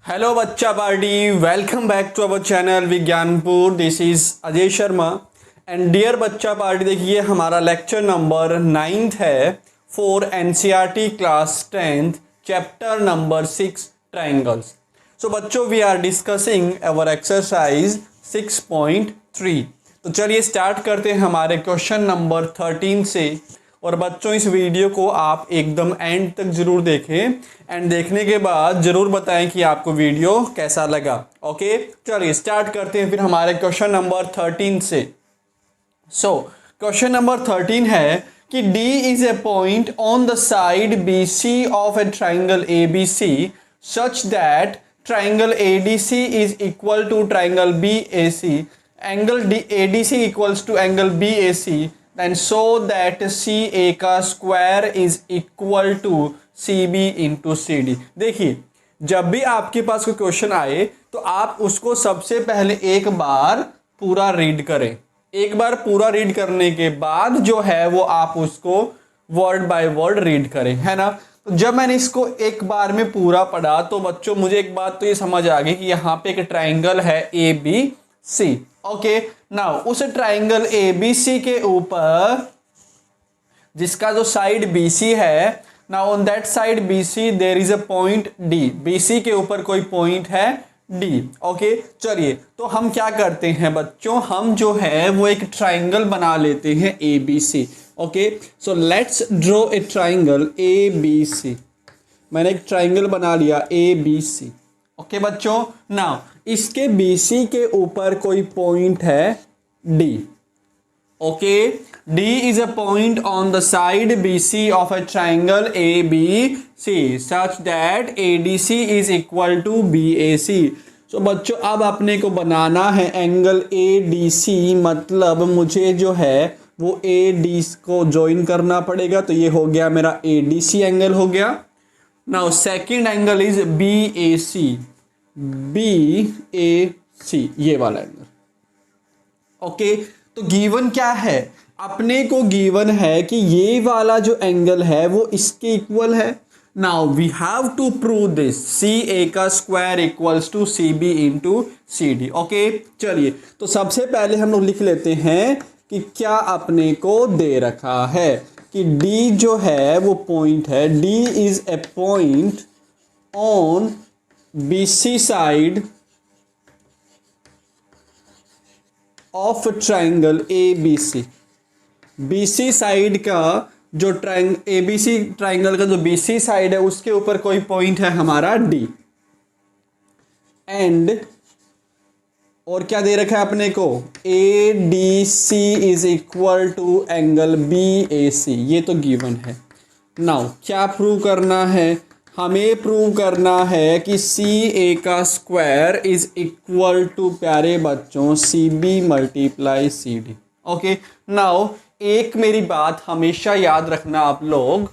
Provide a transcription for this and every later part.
Hello बच्चा party, welcome back to our channel Vigyanpur. This is Ajay Sharma and dear बच्चा party, देखिए हमारा लेक्चर नंबर 9th है for NCERT class 10th chapter number 6 triangles. So बच्चों, we are discussing our exercise 6.3। तो चलिए start करते हैं हमारे क्वेश्चन नंबर 13 से। और बच्चों, इस वीडियो को आप एकदम एंड तक ज़रूर देखें एंड देखने के बाद ज़रूर बताएं कि आपको वीडियो कैसा लगा। ओके, चलिए स्टार्ट करते हैं फिर हमारे क्वेश्चन नंबर 13 से। सो क्वेश्चन नंबर 13 है कि D is a point on the side BC of a triangle ABC such that triangle ADC is equal to triangle BAC, angle ADC equals to angle BAC and so that CA का square is equal to CB into CD। देखिए, जब भी आपके पास कोई question आए तो आप उसको सबसे पहले एक बार पूरा रीड करें। एक बार पूरा रीड करने के बाद जो है वो आप उसको वर्ड बाय वर्ड रीड करें, है ना। तो जब मैंने इसको एक बार में पूरा पढ़ा तो बच्चों मुझे एक बात तो ये समझ आ गई कि यहाँ पे एक ट्राइंगल है ABC। ओके, नाउ उस ट्राइंगल ABC के ऊपर जिसका जो साइड BC है, now on that side BC there is a point D। BC के ऊपर कोई पॉइंट है D। ओके, चलिए तो हम क्या करते हैं बच्चों, हम जो है वो एक ट्राइंगल बना लेते हैं ABC। Okay, so let's draw a triangle ABC। मैंने एक ट्राइंगल बना लिया ABC। ओके बच्चों, नाउ इसके BC के ऊपर कोई पॉइंट है D। Okay, D is a point on the side BC of a triangle ABC such that ADC is equal to BAC। So बच्चों, अब अपने को बनाना है एंगल ADC, मतलब मुझे जो है वो AD को ज्वाइन करना पड़ेगा। तो ये हो गया मेरा ADC एंगल हो गया। Now second angle is BAC, ये वाला एंगल। ओके, तो गिवन क्या है, अपने को गिवन है कि ये वाला जो एंगल है वो इसके इक्वल है। Now we have to prove this, CA का square equals to CB into CD। Okay, चलिए तो सबसे पहले हम लोग लिख लेते हैं कि क्या अपने को दे रखा है कि D जो है वो पॉइंट है। D is a point on BC side of triangle ABC। BC side का जो ABC ट्राइंगल का जो BC साइड है उसके ऊपर कोई पॉइंट है हमारा D। एंड और क्या दे रखा है अपने को, ADC is equal to angle BAC, ये तो गिवन है। नाउ क्या प्रूव करना है, हमें प्रूव करना है कि CA का स्क्वायर इज इक्वल टू, प्यारे बच्चों, CB multiply CD। Okay, now एक मेरी बात हमेशा याद रखना आप लोग,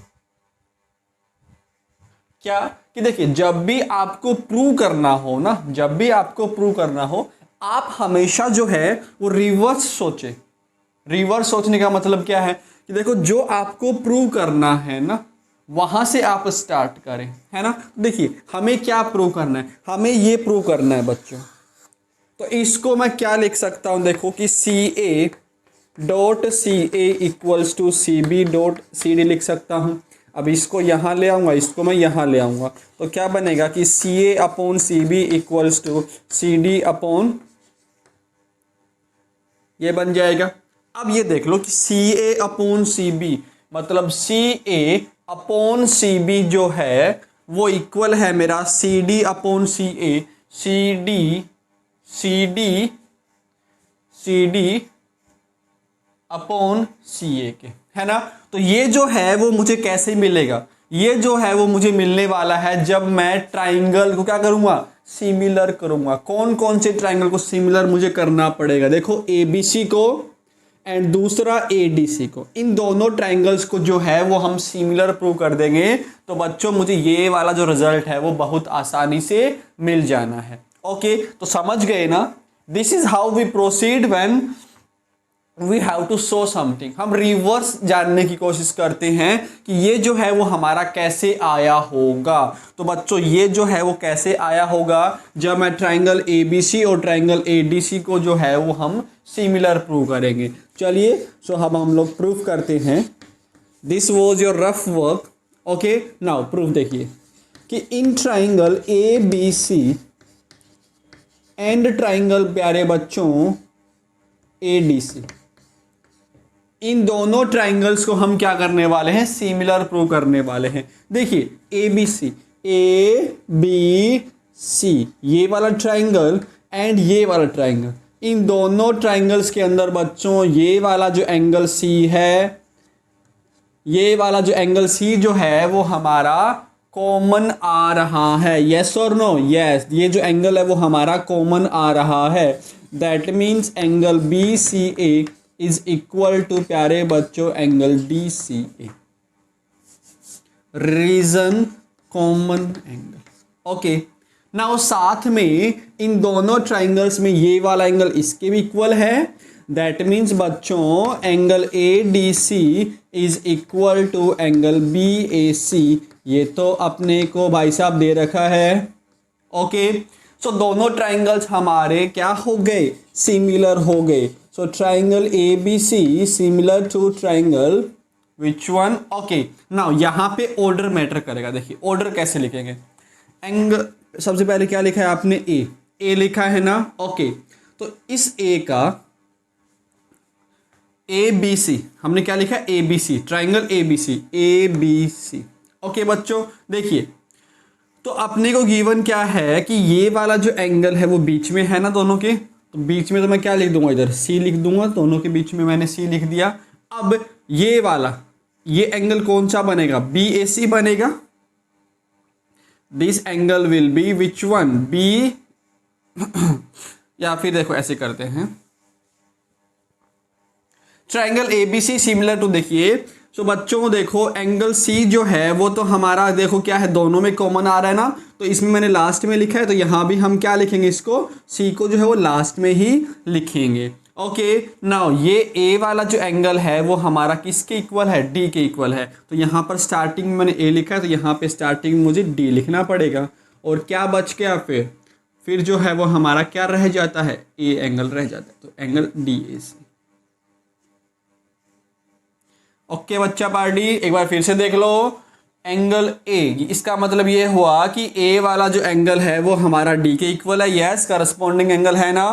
क्या कि देखिए जब भी आपको प्रूव करना हो ना, जब भी आपको प्रूव करना हो, आप हमेशा जो है वो रिवर्स सोचे। रिवर्स सोचने का मतलब क्या है कि देखो जो आपको प्रूव करना है ना वहां से आप स्टार्ट करें, है ना। देखिए हमें क्या प्रूव करना है, हमें ये प्रूव करना है बच्चों। तो इसको मैं क्या लिख सकता हूं, देखो कि CA dot CA equals to CB dot CD लिख सकता हूं। अब इसको यहां ले आऊंगा, इसको मैं यहां ले आऊंगा, तो क्या बनेगा कि CA upon CB equals to CD upon, ये बन जाएगा। अब ये देख लो कि CA अपॉन CB मतलब CA अपॉन CB जो है वो इक्वल है मेरा CD upon CA, CD upon CA के, है ना। तो ये जो है वो मुझे कैसे मिलेगा, ये जो है वो मुझे मिलने वाला है जब मैं ट्राइंगल को क्या करूंगा, सिमिलर करूंगा। कौन कौन से ट्राइंगल को सिमिलर मुझे करना पड़ेगा, देखो ABC को एंड दूसरा ADC को, इन दोनों ट्राइंगल्स को जो है वो हम सिमिलर प्रूव कर देंगे। तो बच्चों मुझे ये वाला जो रिजल्ट है वो बहुत आसानी से मिल जाना है। ओके, तो समझ गए ना, this is how we proceed when we have to show something, हम रिवर्स जानने की कोशिश करते हैं कि ये जो है वो हमारा कैसे आया होगा। तो बच्चों ये जो है वो कैसे आया होगा, जब मैं ट्राइंगल ABC और ट्राइंगल ADC को जो है वो हम सिमिलर प्रूव करेंगे। चलिए सो हम लोग प्रूव करते हैं। This was your rough work. Okay, now proof देखिए कि इन ट्राइंगल ABC एंड ट्राइंगल प्यारे बच्चों ADC, इन दोनों ट्राइंगल्स को हम क्या करने वाले हैं, सिमिलर प्रूव करने वाले हैं। देखिए ABC ये वाला ट्राइंगल एंड ये वाला ट्राइंगल, इन दोनों ट्राइंगल्स के अंदर बच्चों ये वाला जो एंगल C है, ये वाला जो एंगल C जो है वो हमारा कॉमन आ रहा है। यस और नो? यस, ये जो एंगल है वो हमारा कॉमन आ रहा है। That means angle BCA is equal to प्यारे बच्चों angle DCA। Reason common angle. Okay, now साथ में इन दोनों ट्राइंगल्स में ये वाला एंगल इसके भी इक्वल है। दैट मीन्स बच्चों angle ADC is equal to angle BAC। ये तो अपने को भाई साहब दे रखा है। ओके, सो दोनों ट्राइंगल्स हमारे क्या हो गए, सिमिलर हो गए। So triangle ABC similar to triangle which one. Okay, now यहाँ पे ऑर्डर मैटर करेगा। देखिए ऑर्डर कैसे लिखेंगे। एंगल सबसे पहले क्या लिखा है आपने, ए लिखा है ना। ओके, तो इस A का ABC हमने क्या लिखा है, ABC, ट्राइंगल ABC। ओके बच्चों देखिए, तो अपने को गिवन क्या है कि ये वाला जो एंगल है वो बीच में है ना दोनों के, तो बीच में तो मैं क्या लिख दूंगा, इधर C लिख दूंगा। दोनों के बीच में मैंने C लिख दिया। अब ये वाला ये एंगल कौन सा बनेगा, BAC बनेगा। This angle will be which one, B या फिर देखो ऐसे करते हैं, ट्राइंगल ABC सिमिलर टू, देखिए सो बच्चों देखो एंगल C जो है वो तो हमारा देखो क्या है, दोनों में कॉमन आ रहा है ना, तो इसमें मैंने लास्ट में लिखा है, तो यहाँ भी हम क्या लिखेंगे, इसको C को जो है वो लास्ट में ही लिखेंगे। ओके, नाउ ये A वाला जो एंगल है वो हमारा किसके इक्वल है, D के इक्वल है। तो यहाँ पर स्टार्टिंग में मैंने A लिखा है, तो यहाँ पे स्टार्टिंग में मुझे D लिखना पड़ेगा। और क्या बच गया, फिर जो है वो हमारा क्या रह जाता है, A एंगल रह जाता है, तो एंगल DAC। ओके बच्चा पार्टी, एक बार फिर से देख लो। एंगल A, इसका मतलब ये हुआ कि A वाला जो एंगल है वो हमारा D के इक्वल है। यस, करस्पॉन्डिंग एंगल है ना।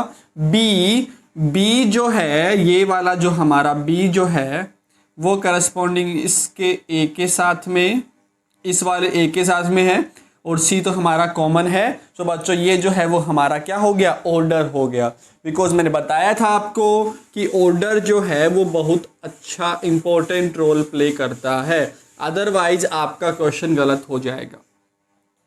B जो है, ये वाला जो हमारा B जो है वो करस्पॉन्डिंग इसके A के साथ में, इस वाले A के साथ में है, और C तो हमारा कॉमन है। तो बच्चों ये जो है वो हमारा क्या हो गया, ऑर्डर हो गया। बिकॉज मैंने बताया था आपको कि ऑर्डर जो है वो बहुत अच्छा इंपॉर्टेंट रोल प्ले करता है, अदरवाइज आपका क्वेश्चन गलत हो जाएगा।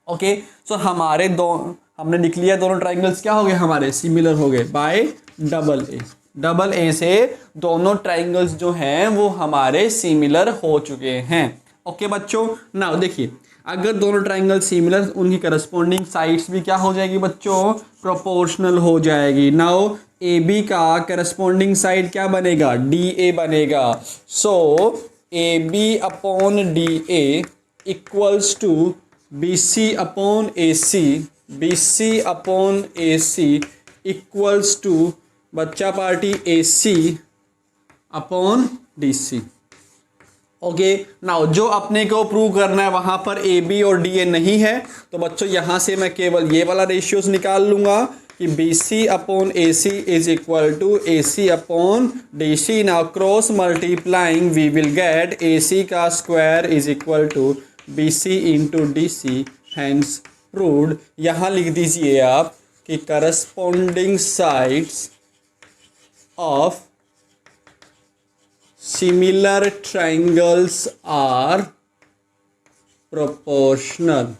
ओके, सो हमारे हमने लिख लिया दोनों ट्राइंगल्स क्या हो गए, हमारे सिमिलर हो गए बाय डबल ए से दोनों ट्राइंगल्स जो हैं वो हमारे सिमिलर हो चुके हैं। ओके बच्चों, नाउ देखिए अगर दोनों ट्राइंगल सिमिलर, उनकी करस्पॉन्डिंग साइड्स भी क्या हो जाएगी बच्चों, प्रोपोर्शनल हो जाएगी। नाउ AB का करस्पॉन्डिंग साइड क्या बनेगा, DA बनेगा। So AB upon DA equals to BC upon AC equals to बच्चा party AC upon DC। Okay, now जो अपने को प्रूव करना है वहां पर AB और DA नहीं है, तो बच्चों यहां से मैं केवल ये वाला रेशियोज निकाल लूंगा कि BC upon AC is equal to AC upon DC। Now cross multiplying we will get AC का square is equal to BC into DC। Hence proved. यहां लिख दीजिए आप कि corresponding sides of similar triangles are proportional.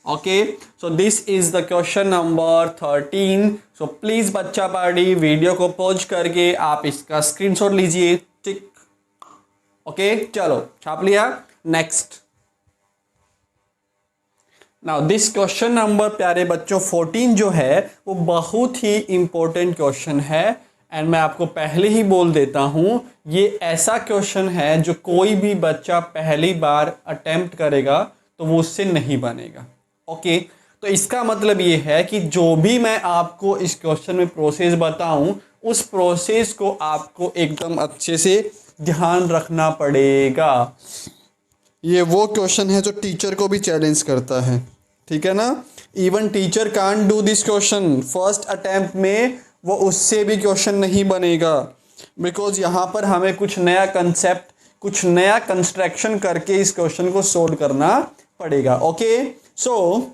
Okay, so this is the question number 13. So please बच्चा party video को pause करके आप इसका स्क्रीनशॉट लीजिए। टिक। ओके, चलो छाप लिया। Next, now this question number प्यारे बच्चों 14 जो है वो बहुत ही इंपॉर्टेंट क्वेश्चन है एंड मैं आपको पहले ही बोल देता हूँ, ये ऐसा क्वेश्चन है जो कोई भी बच्चा पहली बार अटेम्प्ट करेगा तो वो उससे नहीं बनेगा। ओके, तो इसका मतलब ये है कि जो भी मैं आपको इस क्वेश्चन में प्रोसेस बताऊं, उस प्रोसेस को आपको एकदम अच्छे से ध्यान रखना पड़ेगा। ये वो क्वेश्चन है जो टीचर को भी चैलेंज करता है, ठीक है ना। Even teacher can't do this question first attempt में, वो उससे भी क्वेश्चन नहीं बनेगा, बिकॉज यहाँ पर हमें कुछ नया कंसेप्ट, कुछ नया कंस्ट्रक्शन करके इस क्वेश्चन को सोल्व करना पड़ेगा। ओके, सो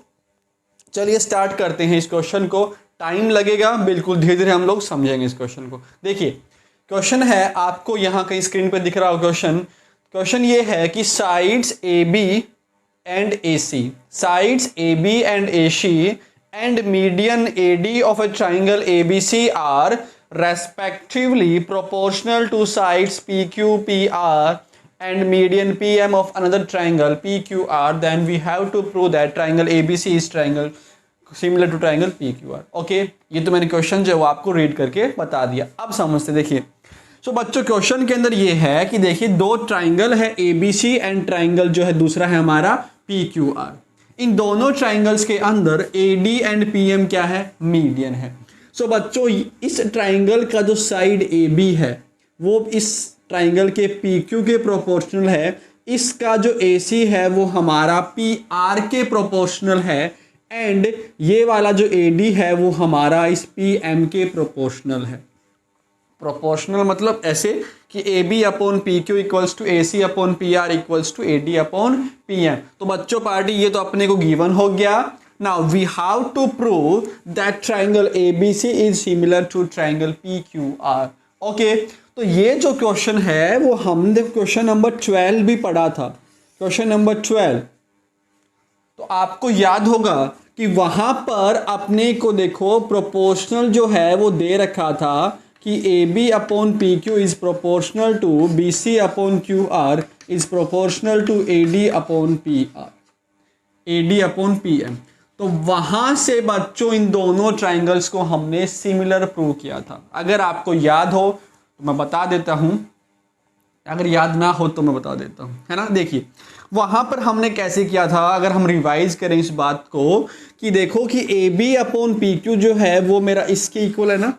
चलिए स्टार्ट करते हैं इस क्वेश्चन को। टाइम लगेगा, बिल्कुल धीरे धीरे हम लोग समझेंगे इस क्वेश्चन को। देखिए क्वेश्चन है, आपको यहाँ कहीं स्क्रीन पे दिख रहा हो क्वेश्चन ये है कि sides A B and A C, sides A B and A C and median A D of a triangle A B C are respectively proportional to sides PQ PR and median PM of another triangle PQR, then we have to prove that triangle ABC is triangle similar to triangle PQR। Okay, ये तो मैंने question जो है वो आपको read करके बता दिया। अब समझते देखिए। सो बच्चों क्वेश्चन के अंदर ये है कि देखिए दो ट्राइंगल है ABC एंड ट्राइंगल जो है दूसरा है हमारा PQR। इन दोनों ट्राइंगल्स के अंदर AD एंड PM क्या है, मीडियन है। सो बच्चों इस ट्राइंगल का जो साइड ए बी है वो इस ट्राइंगल के पी क्यू के प्रोपोर्शनल है, इसका जो ए सी है वो हमारा पी आर के प्रोपोर्शनल है, एंड ये वाला जो ए डी है वो हमारा इस पी एम के प्रोपोर्शनल है। प्रोपोर्शनल मतलब ऐसे कि A B upon P Q equals to A C upon P R equals to A D upon P M. तो बच्चों पार्टी ये तो अपने को गिवन हो गया। Now we have to prove that triangle ABC is similar to triangle PQR। Okay, तो ये जो क्वेश्चन है वो हमने क्वेश्चन नंबर 12 भी पढ़ा था। क्वेश्चन नंबर 12 तो आपको याद होगा कि वहां पर अपने को देखो प्रोपोर्शनल जो है वो दे रखा था कि AB upon PQ is proportional to BC upon QR is proportional to AD upon PR, AD upon PM। तो वहां से बच्चों इन दोनों ट्राइंगल्स को हमने सिमिलर प्रूव किया था। अगर आपको याद हो तो मैं बता देता हूं, अगर याद ना हो तो मैं बता देता हूं, है ना। देखिए वहां पर हमने कैसे किया था, अगर हम रिवाइज करें इस बात को कि देखो कि A B upon P Q जो है वो मेरा इसके इक्वल है ना।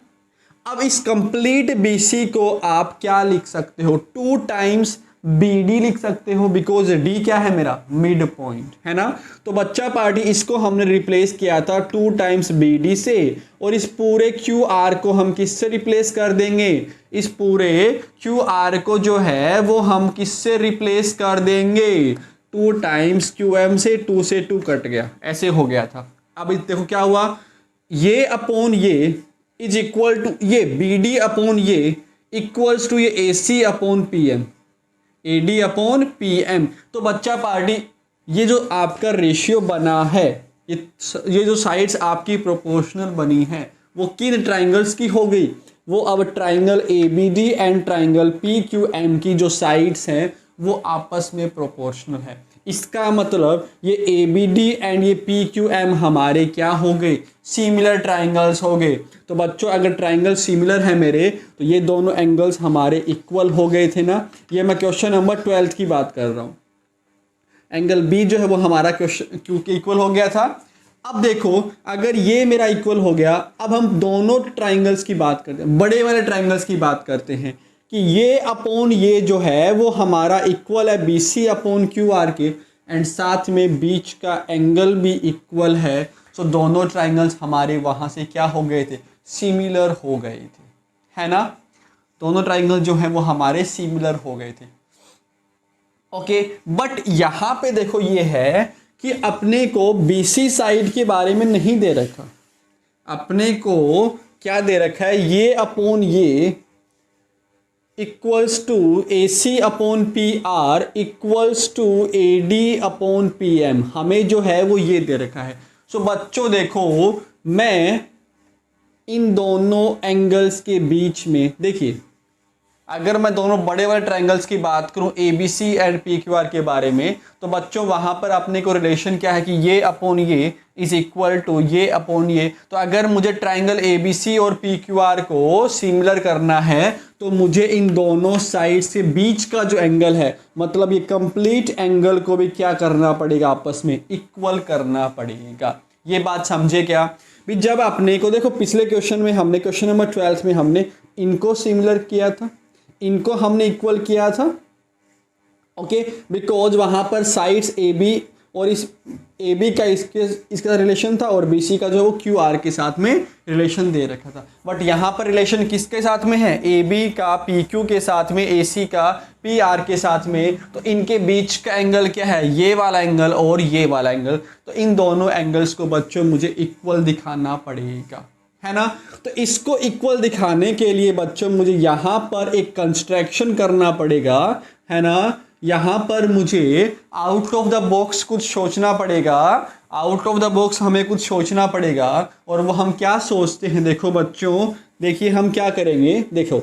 अब इस कंप्लीट बी सी को आप क्या लिख सकते हो, 2 टाइम्स बी डी लिख सकते हो, बिकॉज डी क्या है मेरा, मिड पॉइंट है ना। तो बच्चा पार्टी इसको हमने रिप्लेस किया था 2 टाइम्स बी डी से, और इस पूरे क्यू आर को हम किससे रिप्लेस कर देंगे, इस पूरे क्यू आर को जो है वो हम किससे रिप्लेस कर देंगे, 2 टाइम्स क्यू एम से, 2 से 2 कट गया, ऐसे हो गया था। अब देखो क्या हुआ, ये अपॉन ये इज इक्वल टू ये बी डी अपॉन ये इक्वल्स टू ये A C upon P M, A D upon P M. तो बच्चा पार्टी ये जो आपका रेशियो बना है, ये जो साइड्स आपकी प्रोपोर्शनल बनी है वो किन ट्राइंगल्स की हो गई, वो अब triangle A B D and triangle P Q M की जो साइड्स हैं वो आपस में प्रोपोर्शनल है। इसका मतलब ये ए बी डी एंड ये पी क्यू एम हमारे क्या हो गए, सिमिलर ट्राइंगल्स हो गए। तो बच्चों अगर ट्राइंगल सिमिलर है मेरे तो ये दोनों एंगल्स हमारे इक्वल हो गए थे ना। ये मैं क्वेश्चन नंबर 12 की बात कर रहा हूँ। एंगल बी जो है वो हमारा क्वेश्चन क्यू के इक्वल हो गया था। अब देखो अगर ये मेरा इक्वल हो गया, अब हम दोनों ट्राइंगल्स की बात करते हैं, बड़े वाले ट्राइंगल्स की बात करते हैं कि ये अपॉन ये जो है वो हमारा इक्वल है B C upon Q R के, एंड साथ में बीच का एंगल भी इक्वल है। सो दोनों ट्राइंगल्स हमारे वहाँ से क्या हो गए थे, सिमिलर हो गए थे, है ना। दोनों ट्राइंगल जो है वो हमारे सिमिलर हो गए थे। ओके, बट यहाँ पे देखो ये है कि अपने को बीसी साइड के बारे में नहीं दे रखा, अपने को क्या दे रखा है, ये अपॉन ये equals to A C upon P R equals to A D upon P M, हमें जो है वो ये दे रखा है। सो बच्चों देखो मैं इन दोनों एंगल्स के बीच में, देखिए अगर मैं दोनों बड़े वाले ट्रायंगल्स की बात करूं ABC एंड PQR के बारे में, तो बच्चों वहां पर अपने को रिलेशन क्या है कि ये अपॉन ये इज इक्वल टू ये अपॉन ये। तो अगर मुझे ट्रायंगल ABC और PQR को सिमिलर करना है तो मुझे इन दोनों साइड्स के बीच का जो एंगल है, मतलब ये कंप्लीट एंगल को भी क्या करना पड़ेगा, आपस में इक्वल करना पड़ेगा। ये बात समझे क्या भी? जब अपने को देखो पिछले क्वेश्चन में हमने क्वेश्चन नंबर 12 में हमने इनको सिमिलर किया था, इनको हमने इक्वल किया था, ओके, बिकॉज वहां पर साइड्स AB और इस AB का इसका रिलेशन था और BC का जो है वो QR के साथ में रिलेशन दे रखा था। बट यहाँ पर रिलेशन किसके साथ में है? AB का PQ के साथ में, AC का PR के साथ में। तो इनके बीच का एंगल क्या है? ये वाला एंगल और ये वाला एंगल। तो इन दोनों एंगल्स को बच्चों मुझे इक्वल दिखाना पड़ेगा, है ना। तो इसको इक्वल दिखाने के लिए बच्चों मुझे यहाँ पर एक कंस्ट्रक्शन करना पड़ेगा, है ना। यहाँ पर मुझे आउट ऑफ द बॉक्स कुछ सोचना पड़ेगा, आउट ऑफ द बॉक्स हमें कुछ सोचना पड़ेगा। और वो हम क्या सोचते हैं? देखो बच्चों, देखिए हम क्या करेंगे, देखो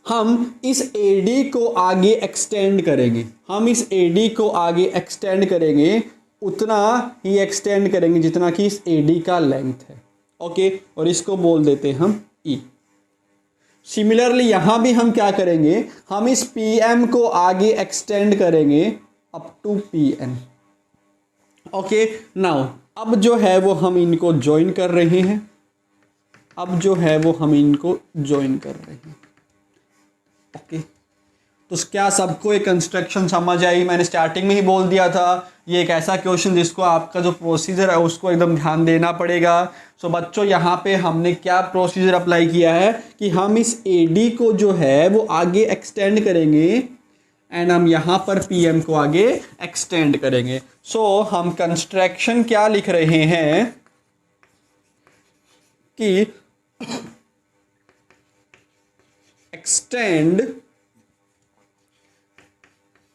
हम इस AD को आगे एक्सटेंड करेंगे, हम इस AD को आगे एक्सटेंड करेंगे, उतना ही एक्सटेंड करेंगे जितना कि इस AD का लेंथ है, ओके। और इसको बोल देते हैं हम E। सिमिलरली यहां भी हम क्या करेंगे? हम इस PM को आगे एक्सटेंड करेंगे up to PN, okay. Now अब जो है वो हम इनको ज्वाइन कर रहे हैं, अब जो है वो हम इनको ज्वाइन कर रहे हैं, ओके। तो क्या सबको एक कंस्ट्रक्शन समझ आई? मैंने स्टार्टिंग में ही बोल दिया था ये एक ऐसा क्वेश्चन जिसको आपका जो प्रोसीजर है उसको एकदम ध्यान देना पड़ेगा। सो बच्चों यहाँ पे हमने क्या प्रोसीजर अप्लाई किया है कि हम इस AD को जो है वो आगे एक्सटेंड करेंगे एंड हम यहाँ पर PM को आगे एक्सटेंड करेंगे। सो हम कंस्ट्रक्शन क्या लिख रहे हैं कि extend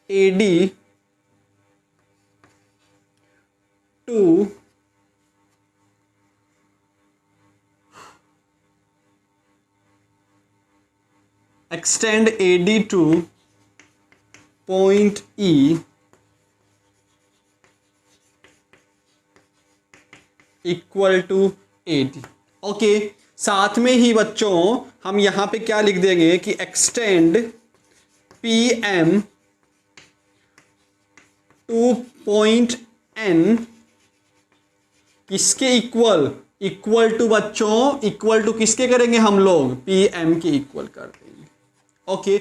AD to extend AD to point E equal to AD, okay. साथ में ही बच्चों हम यहां पे क्या लिख देंगे कि extend PM two point N किसके इक्वल? इक्वल टू बच्चों, इक्वल टू किसके करेंगे हम लोग? PM के इक्वल कर देंगे, ओके।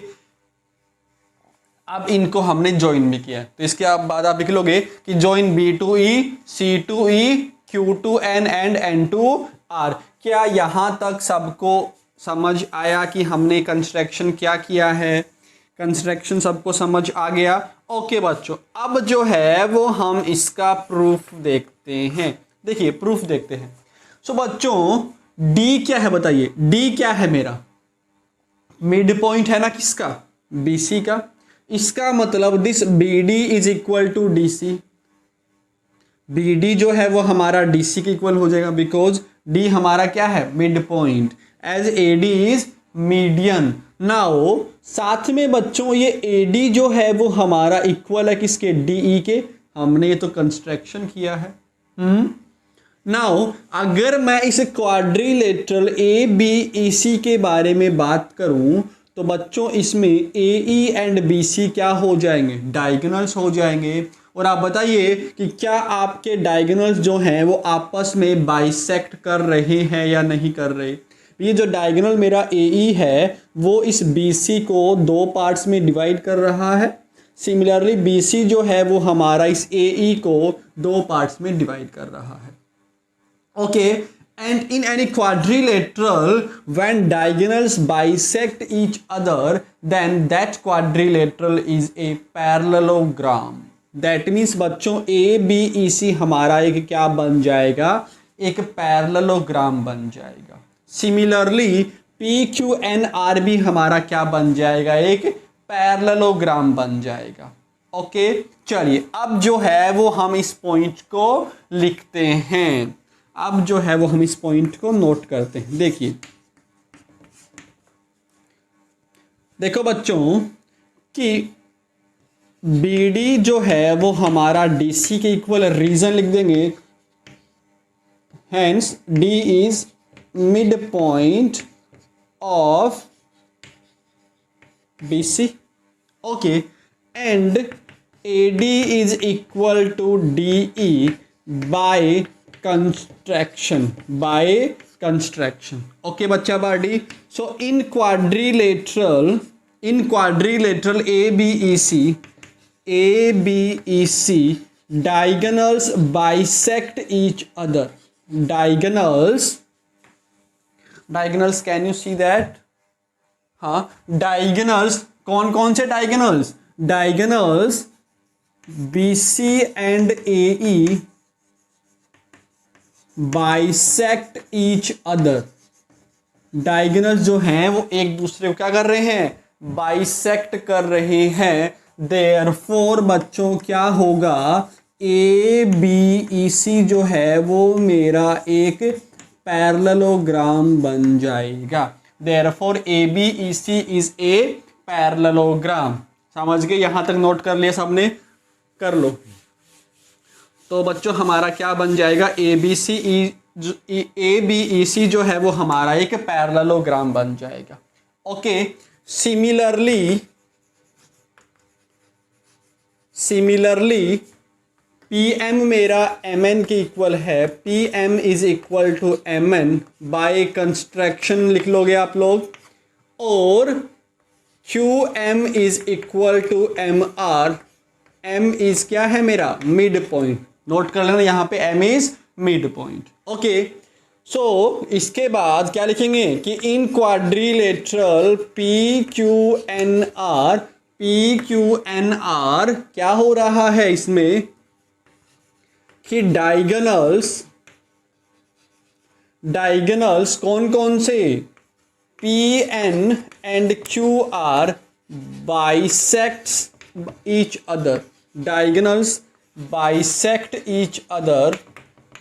अब इनको हमने ज्वाइन भी किया, तो इसके बाद आप लिख लोगे कि join B to E, C to E, Q to N and N to R। क्या यहां तक सबको समझ आया कि हमने कंस्ट्रक्शन क्या किया है? कंस्ट्रक्शन सबको समझ आ गया? ओके बच्चों, अब जो है वो हम इसका प्रूफ देखते हैं। देखिए प्रूफ देखते हैं। सो बच्चों D क्या है बताइए? D क्या है? मेरा मिड पॉइंट है ना किसका? BC का। इसका मतलब this BD is equal to DC। BD जो है वो हमारा DC के इक्वल हो जाएगा बिकॉज D हमारा क्या है? Mid point, as AD is median. Now साथ में बच्चों ये AD जो है वो हमारा इक्वल है किसके? DE के। हमने ये तो कंस्ट्रक्शन किया है। नाउ अगर मैं इस क्वाड्रिलेटरल ABEC के बारे में बात करूं तो बच्चों इसमें AE एंड BC क्या हो जाएंगे? डायगोनल्स हो जाएंगे। और आप बताइए कि क्या आपके डायगोनल्स जो हैं वो आपस में बाइसेक्ट कर रहे हैं या नहीं कर रहे? ये जो डायगोनल मेरा AE है वो इस BC को दो पार्ट्स में डिवाइड कर रहा है। सिमिलरली BC जो है वो हमारा इस AE को दो पार्ट्स में डिवाइड कर रहा है, okay. And in any quadrilateral when diagonals bisect each other than that quadrilateral is a parallelogram. That means बच्चों ABEC हमारा एक क्या बन जाएगा? एक पैरेललोग्राम बन जाएगा। सिमिलरली PQNR भी हमारा क्या बन जाएगा? एक पैरेललोग्राम बन जाएगा, ओके। चलिए अब जो है वो हम इस पॉइंट को लिखते हैं, अब जो है वो हम इस पॉइंट को नोट करते हैं। देखिए देखो बच्चों कि बी डी जो है वो हमारा डी सी के इक्वल, रीजन लिख देंगे, hence D is mid point of B C, okay, and A D is equal to D E by construction, okay बच्चा बाडी। So in quadrilateral ABC diagonals bisect each other. Diagonals can you see that? हाँ, diagonals कौन कौन से diagonals BC and AE bisect each other. diagonals जो हैं वो एक दूसरे को क्या कर रहे हैं, बाइसेक्ट कर रहे हैं। देयरफॉर बच्चों क्या होगा, ए बी ई सी जो है वो मेरा एक पैरेललोग्राम बन जाएगा। Therefore A B E C is a parallelogram. समझ गए, यहां तक नोट कर लिया सबने, कर लो। तो बच्चों हमारा क्या बन जाएगा, ए बी ई सी जो है वो हमारा एक पैरेललोग्राम बन जाएगा। ओके, सिमिलरली पी एम मेरा एम एन के इक्वल है, P M is equal to M N by construction लिख लोगे आप लोग, और Q M is equal to M R. M is क्या है मेरा, मिड पॉइंट, नोट कर लेना यहाँ पे M is mid point. Okay, so इसके बाद क्या लिखेंगे कि in quadrilateral P Q N R, P Q N R क्या हो रहा है इसमें कि डायगोनल्स कौन कौन से, P N and Q R bisects each other, diagonals bisect each other.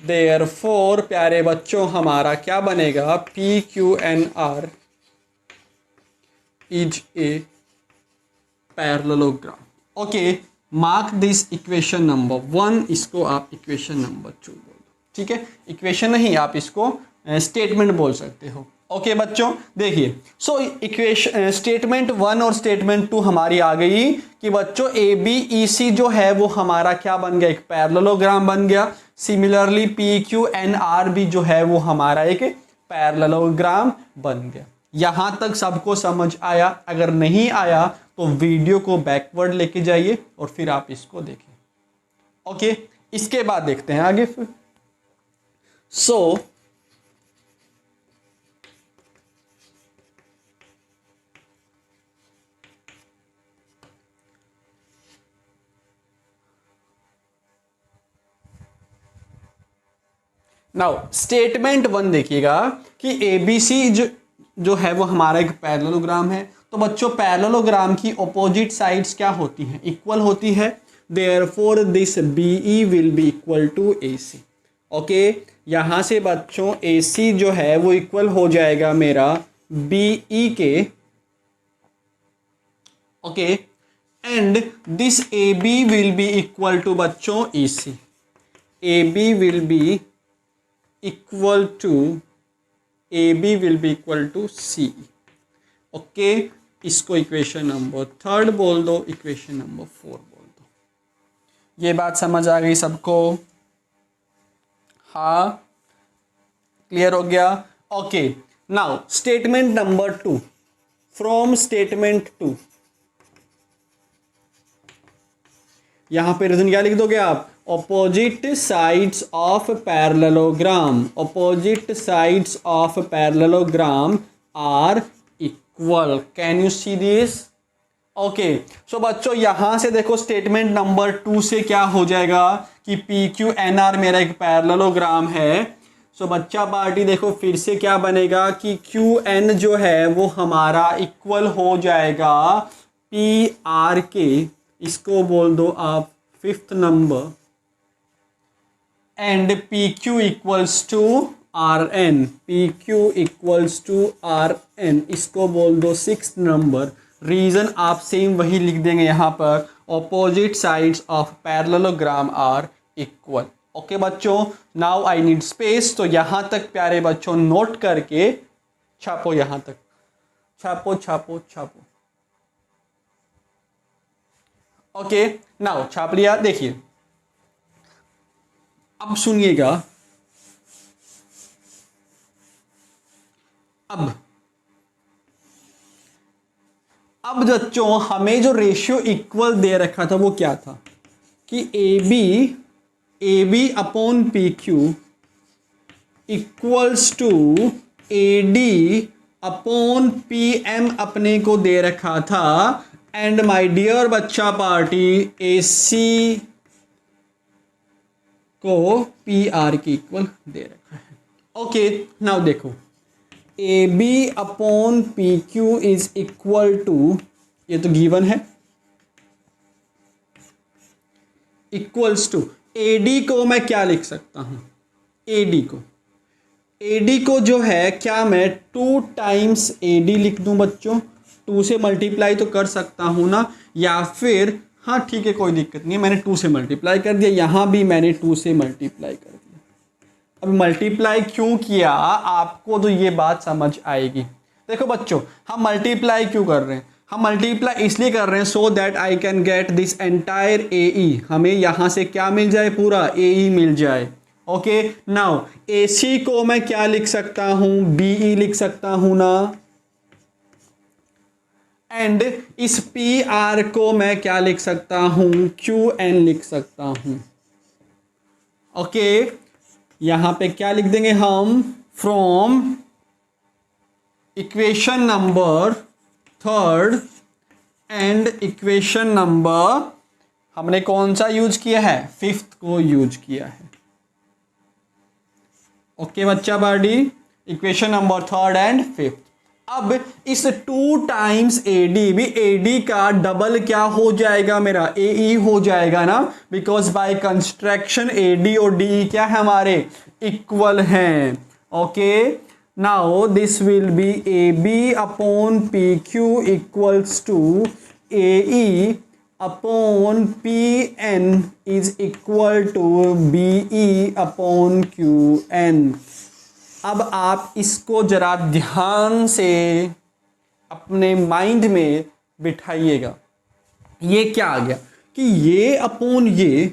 Therefore प्यारे बच्चों हमारा क्या बनेगा, P Q N R is a parallelogram. Okay, mark this equation number 1, इसको आप इक्वेशन नंबर 2 बोल दो, ठीक है। इक्वेशन नहीं, आप इसको स्टेटमेंट बोल सकते हो। ओके बच्चों देखिए, सो इक्वेशन स्टेटमेंट 1 और स्टेटमेंट 2 हमारी आ गई कि बच्चों ए बी ई सी जो है वो हमारा क्या बन गया, एक पैरेललोग्राम बन गया। Similarly P Q N R भी जो है वो हमारा एक पैरेललोग्राम बन गया। यहां तक सबको समझ आया? अगर नहीं आया तो वीडियो को बैकवर्ड लेके जाइए और फिर आप इसको देखें। ओके, इसके बाद देखते हैं आगे फिर। सो नाउ स्टेटमेंट 1 देखिएगा कि एबीसी जो है वो हमारा एक पैरेललोग्राम है। तो बच्चों पैरेललोग्राम की ऑपोजिट साइड्स क्या होती हैं, इक्वल होती है। Therefore this BE will be equal to AC. Okay, यहां से बच्चों एसी जो है वो इक्वल हो जाएगा मेरा बीई के। Okay, and this A B will be equal to बच्चों EC. A B will be equal to, A B will be equal to C. Okay, इसको इक्वेशन नंबर 3 बोल दो, इक्वेशन नंबर 4 बोल दो। ये बात समझ आ गई सबको? हाँ, क्लियर हो गया? Okay, now statement number 2, from statement 2 यहां पे रीजन क्या लिख दोगे आप, opposite sides of parallelogram, opposite sides of parallelogram are equal. Can you see this? Okay, so बच्चों यहां से देखो स्टेटमेंट नंबर 2 से क्या हो जाएगा कि पी क्यू एन आर मेरा एक पैरेललोग्राम है। सो बच्चा पार्टी देखो फिर से क्या बनेगा कि क्यू एन जो है वो हमारा इक्वल हो जाएगा पी आर के, इसको बोल दो आप 5th number, and P Q equals to R N, P Q equals to R N, इसको बोल दो 6th नंबर। रीज़न आप सेम वही लिख देंगे यहाँ पर, opposite sides of parallelogram are equal. Okay बच्चों, नाउ आई नीड स्पेस, तो यहाँ तक प्यारे बच्चों नोट करके छापो, यहाँ तक छापो छापो छापो। ओके नाउ छाप लिया। देखिए अब सुनिएगा, अब बच्चों हमें जो रेशियो इक्वल दे रखा था वो क्या था कि A B upon P Q equals to A D upon P M अपने को दे रखा था, एंड माय डियर बच्चा पार्टी ए सी को पी आर की इक्वल दे रखा है। ओके नाउ देखो, A B upon P Q is equal to, ये तो गिवन है, इक्वल्स टू ए डी को मैं क्या लिख सकता हूं, ए डी को जो है क्या मैं 2 टाइम्स ए डी लिख दूं बच्चों, 2 से मल्टीप्लाई तो कर सकता हूं ना, या फिर हाँ ठीक है कोई दिक्कत नहीं है, मैंने 2 से मल्टीप्लाई कर दिया, यहाँ भी मैंने 2 से मल्टीप्लाई कर दिया। अब मल्टीप्लाई क्यों किया आपको तो ये बात समझ आएगी। देखो बच्चों हम मल्टीप्लाई क्यों कर रहे हैं, हम मल्टीप्लाई इसलिए कर रहे हैं so that I can get this entire A E, हमें यहाँ से क्या मिल जाए, पूरा ए ई मिल जाए। ओके नाउ ए सी को मैं क्या लिख सकता हूँ, बी ई लिख सकता हूँ ना, एंड इस पी आर को मैं क्या लिख सकता हूँ, क्यू एन लिख सकता हूँ। ओके यहां पे क्या लिख देंगे हम, from equation number 3 and equation number, हमने कौन सा यूज किया है, 5th को यूज किया है। ओके बच्चा party, equation number 3 and 5th। अब इस 2 टाइम्स ए डी भी, ए डी का डबल क्या हो जाएगा, मेरा ए ई हो जाएगा ना, because by construction A D और डी क्या है हमारे, इक्वल हैं। Okay now this will be A B upon P Q equals to A E upon P N is equal to B E upon Q N. अब आप इसको जरा ध्यान से अपने माइंड में बिठाइएगा, ये क्या आ गया कि ये अपॉन ये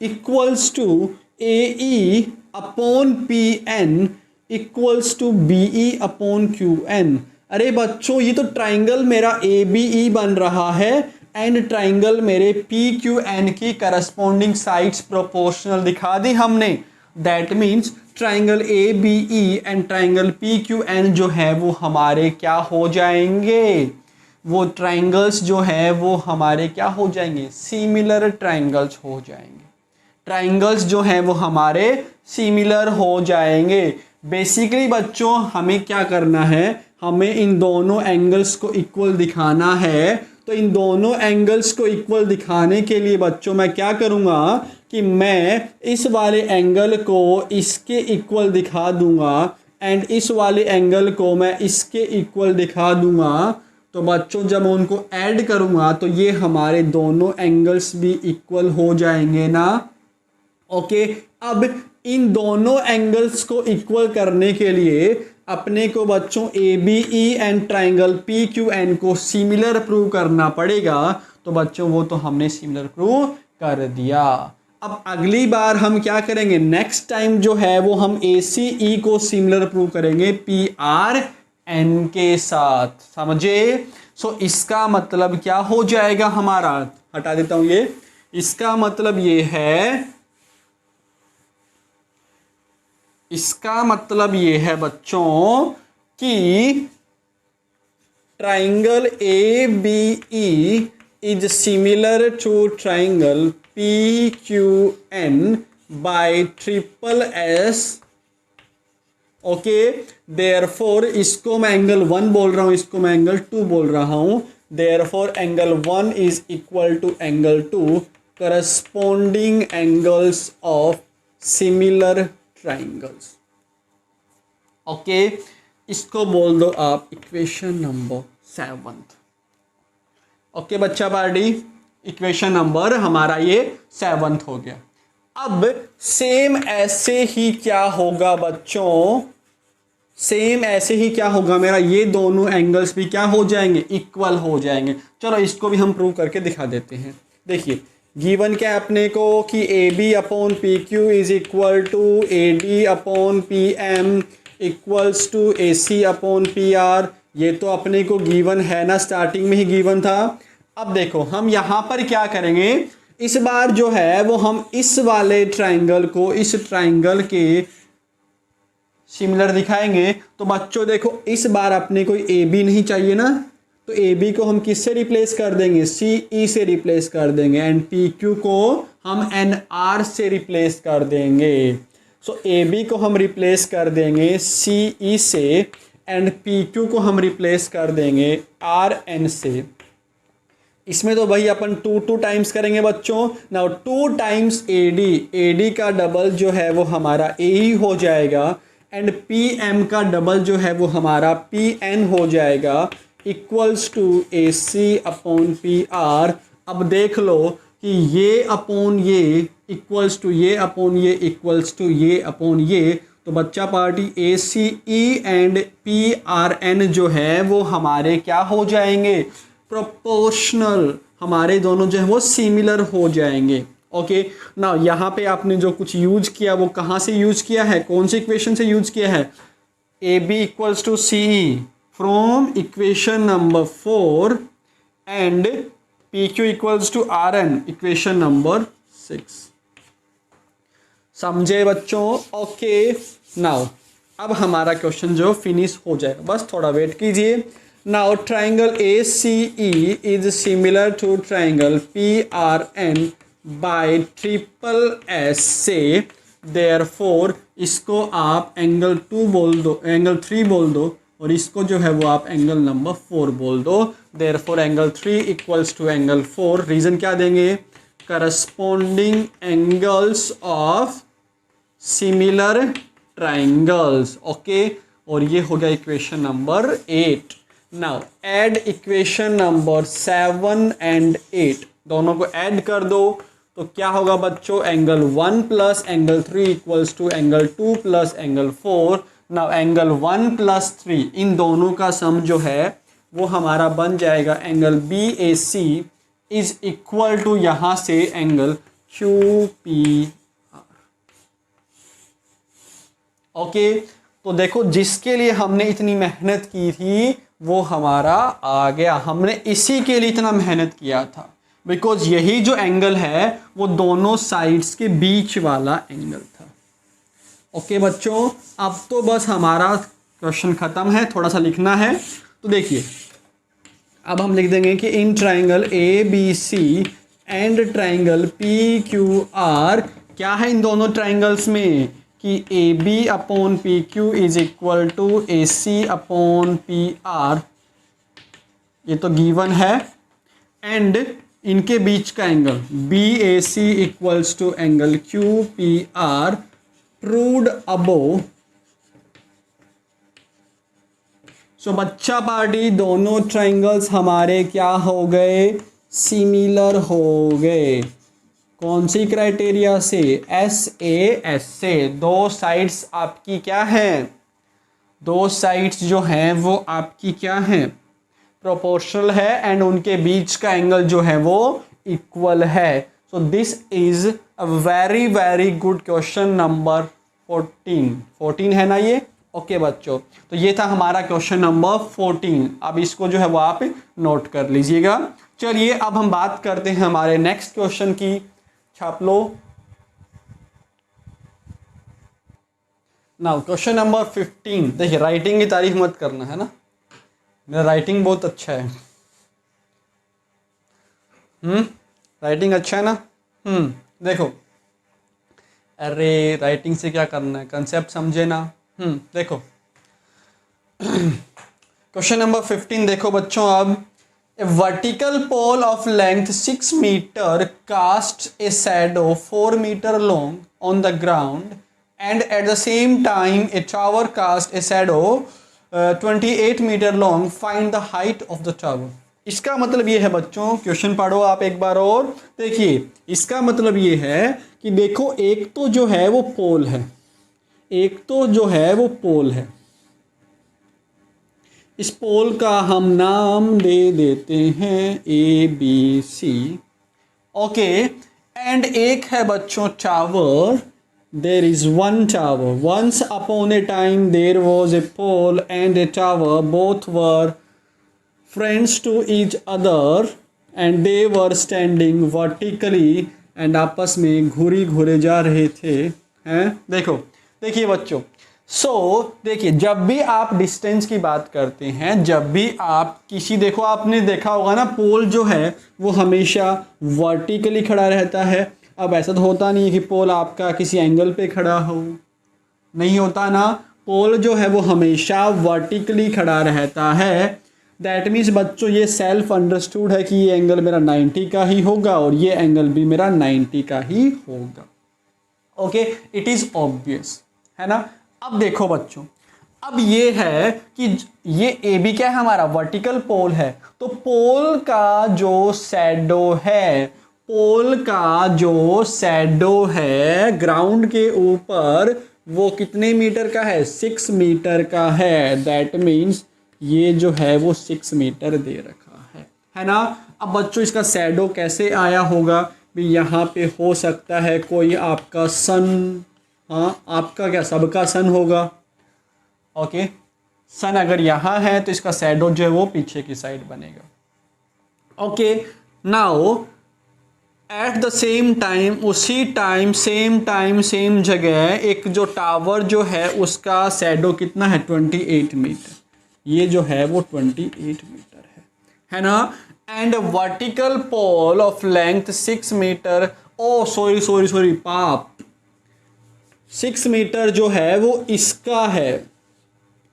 equals to A E upon P N equals to B E upon Q N. अरे बच्चों ये तो ट्राइंगल मेरा ए बी ई बन रहा है, एंड ट्राइंगल मेरे पी क्यू एन की करस्पॉन्डिंग साइड्स प्रोपोर्शनल दिखा दी हमने। That means triangle A B E and triangle P Q N जो है वो हमारे क्या हो जाएंगे, वो ट्राइंगल्स जो है वो हमारे क्या हो जाएंगे, सिमिलर ट्राइंगल्स हो जाएंगे। ट्राइंगल्स जो हैं वो हमारे सिमिलर हो जाएंगे। बेसिकली बच्चों हमें क्या करना है, हमें इन दोनों एंगल्स को इक्वल दिखाना है। तो इन दोनों एंगल्स को इक्वल दिखाने के लिए बच्चों मैं क्या करूँगा कि मैं इस वाले एंगल को इसके इक्वल दिखा दूंगा, एंड इस वाले एंगल को मैं इसके इक्वल दिखा दूंगा। तो बच्चों जब मैं उनको ऐड करूँगा तो ये हमारे दोनों एंगल्स भी इक्वल हो जाएंगे ना। ओके अब इन दोनों एंगल्स को इक्वल करने के लिए अपने को बच्चों A B E and triangle P Q N को सिमिलर प्रूव करना पड़ेगा। तो बच्चों वो तो हमने सिमिलर प्रूव कर दिया। अब अगली बार हम क्या करेंगे, नेक्स्ट टाइम जो है वो हम ए सी ई को सिमिलर प्रूव करेंगे पी आर एन के साथ, समझे। सो इसका मतलब क्या हो जाएगा हमारा, हटा देता हूं ये, इसका मतलब ये है, इसका मतलब ये है बच्चों कि triangle A B E is similar to triangle P Q N by triple S. Okay therefore इसको मैं एंगल 1 बोल रहा हूं, इसको मैं एंगल 2 बोल रहा हूं। Therefore angle 1 is equal to angle 2, corresponding angles of similar triangles. Okay इसको बोल दो आप इक्वेशन नंबर 7। ओके बच्चा पार्टी, इक्वेशन नंबर हमारा ये 7th हो गया। अब सेम ऐसे ही क्या होगा बच्चों, सेम ऐसे ही क्या होगा मेरा, ये दोनों एंगल्स भी क्या हो जाएंगे, इक्वल हो जाएंगे। चलो इसको भी हम प्रूव करके दिखा देते हैं। देखिए गिवन क्या है अपने को कि A B upon P Q is equal to A D upon P M equals to A C upon P R. ये तो अपने को गिवन है ना, स्टार्टिंग में ही गिवन था। अब देखो हम यहाँ पर क्या करेंगे, इस बार जो है वो हम इस वाले ट्राइंगल को इस ट्राइंगल के सिमिलर दिखाएंगे। तो बच्चों देखो इस बार अपने को ए बी नहीं चाहिए ना, तो ए बी को हम किससे रिप्लेस कर देंगे, सी ई से रिप्लेस कर देंगे, एंड पी क्यू को हम एन आर से रिप्लेस कर देंगे। सो ए बी को हम रिप्लेस कर देंगे सी ई से, एंड पी क्यू को हम रिप्लेस कर देंगे आर एन से। इसमें तो भाई अपन 2 टाइम्स करेंगे बच्चों। नाउ 2 टाइम्स ए डी का डबल जो है वो हमारा ए ही हो जाएगा, एंड पी एम का डबल जो है वो हमारा पी एन हो जाएगा, equals to A C upon P R. अब देख लो कि ये अपॉन ये इक्वल्स टू ये अपॉन ये इक्वल्स टू ये अपॉन ये, तो बच्चा party A C E and P R N जो है वो हमारे क्या हो जाएंगे, प्रोपोर्शनल, हमारे दोनों जो है वो सिमिलर हो जाएंगे। ओके ना, यहाँ पे आपने जो कुछ यूज किया वो कहाँ से यूज किया है, कौन सी इक्वेशन से यूज किया है, A B equals to C E from equation number 4 and P Q equals to R N equation number 6। समझे बच्चों? ओके नाउ अब हमारा क्वेश्चन जो फिनिश हो जाएगा, बस थोड़ा वेट कीजिए। Now triangle A C E is similar to triangle P R N by triple S से, देयरफॉर इसको आप एंगल 2 बोल दो, एंगल 3 बोल दो, और इसको जो है वो आप एंगल नंबर 4 बोल दो। Therefore angle 3 equals to angle 4। Reason क्या देंगे, corresponding angles of similar triangles. Okay, और ये हो गया equation number 8। Now add equation number 7 and 8, दोनों को ऐड कर दो तो क्या होगा बच्चों, angle 1 plus angle 3 equals to angle 2 plus angle 4। Now angle 1 plus 3 इन दोनों का सम जो है वो हमारा बन जाएगा angle B A C is equal to यहाँ से angle Q P R. Okay, तो देखो जिसके लिए हमने इतनी मेहनत की थी वो हमारा आ गया। हमने इसी के लिए इतना मेहनत किया था बिकॉज यही जो एंगल है वो दोनों साइड्स के बीच वाला एंगल था। ओके बच्चों, अब तो बस हमारा क्वेश्चन खत्म है, थोड़ा सा लिखना है। तो देखिए अब हम लिख देंगे कि इन triangle A B C and triangle P Q R, क्या है इन दोनों ट्राइंगल्स में कि A B upon P Q is equal to A C upon P R, ये तो गिवन है, एंड इनके बीच का angle B A C equals to angle Q P R proved above. So बच्चा पार्टी दोनों ट्राइंगल्स हमारे क्या हो गए, सिमिलर हो गए। कौन सी क्राइटेरिया से, एस ए एस से। दो साइड्स आपकी क्या हैं, दो साइड्स जो हैं वो आपकी क्या हैं, प्रोपोर्शनल है, एंड उनके बीच का एंगल जो है वो इक्वल है। So this is a very very good question number 14 है ना ये। ओके बच्चों, तो ये था हमारा क्वेश्चन नंबर 14। अब इसको जो है वो आप नोट कर लीजिएगा। चलिए अब हम बात करते हैं हमारे नेक्स्ट क्वेश्चन की। छाप लो। Now question number 15। देखिए राइटिंग की तारीफ मत करना है ना, मेरा राइटिंग बहुत अच्छा है। राइटिंग अच्छा है ना। देखो, अरे राइटिंग से क्या करना है, कंसेप्ट समझे ना। देखो क्वेश्चन नंबर 15 देखो बच्चों। अब a vertical pole of length 6 meter casts a shadow 4 meter long on the ground, and at the same time a tower casts a shadow 28 meter long. Find the height of the tower. इसका मतलब ये है बच्चों, question पढ़ो आप एक बार और देखिए, इसका मतलब ये है कि देखो एक तो जो है वो पोल है, एक तो जो है वो पोल है, इस पोल का हम नाम दे देते हैं A B C, okay. And एक है बच्चों tower, there is one tower, once upon a time there was a pole and a tower, both were friends to each other and they were standing vertically, and आपस में घूरी घूरे जा रहे थे, हैं। देखो देखिए बच्चों, देखिए जब भी आप डिस्टेंस की बात करते हैं, जब भी आप किसी, देखो आपने देखा होगा ना, पोल जो है वो हमेशा वर्टिकली खड़ा रहता है। अब ऐसा तो होता नहीं है कि पोल आपका किसी एंगल पे खड़ा हो, नहीं होता ना, पोल जो है वो हमेशा वर्टिकली खड़ा रहता है। दैट मीन्स बच्चों ये सेल्फ अंडरस्टूड है कि ये एंगल मेरा 90 का ही होगा और ये एंगल भी मेरा 90 का ही होगा, ओके, इट इज़ ऑब्वियस, है ना। अब देखो बच्चों, अब ये है कि ये ए बी क्या है, हमारा वर्टिकल पोल है, तो पोल का जो शैडो है, पोल का जो शैडो है ग्राउंड के ऊपर, वो कितने मीटर का है, 6 मीटर का है। दैट मीन्स ये जो है वो 6 मीटर दे रखा है ना। अब बच्चों इसका शैडो कैसे आया होगा भी, यहाँ पे हो सकता है कोई आपका सन, हाँ आपका क्या, सबका सन होगा, ओके। सन अगर यहाँ है तो इसका शैडो जो है वो पीछे की साइड बनेगा, okay. Now at the same time, उसी टाइम सेम जगह एक जो टावर जो है उसका शैडो कितना है, 28 मीटर, ये जो है वो 28 मीटर है ना। And vertical pole of length 6 metre, oh sorry पाप, 6 मीटर जो है वो इसका है,